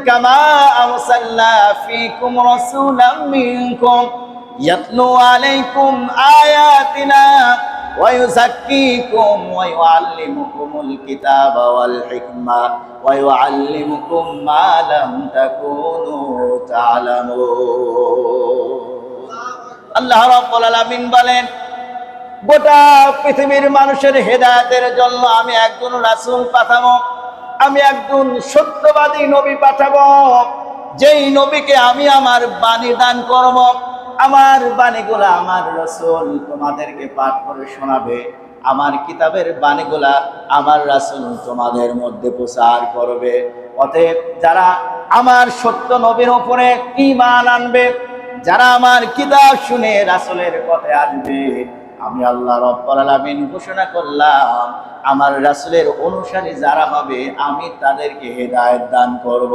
কামা আরসালনা ফীকুম রাসূলাম মিনকুম ইয়াতলু আলাইকুম আয়াতিনা ওয়া ইউযাক্কিকুম ওয়া ইউআল্লিমুকুমুল কিতাবা ওয়াল হিকমা ওয়া ইউআল্লিমুকুম মা লাম তাকুনু তা'লামুন। আল্লাহ রাব্বুল আলামিন বলেন, গোটা পৃথিবীর মানুষের হেদায়েতের জন্য আমি একজন রাসূল পাঠাবো, আমি একজন সত্যবাদী নবী পাঠাবো, যেই নবীকে আমি আমার বাণী দান করব। আমার বাণীগুলা আমার রাসূল তোমাদেরকে পাঠ করে শোনাবে, আমার কিতাবের বাণীগুলা আমার রাসূল তোমাদের মধ্যে প্রচার করবে। অতএব যারা আমার সত্য নবীর উপরে ঈমান আনবে, যারা আমার কিতাব শুনে রাসূলের পথে আসবে, আমি আল্লাহ রাব্বুল আলামিন ঘোষণা করলাম আমার রাসূলের অনুসারী যারা হবে আমি তাদেরকে হেদায়েত দান করব।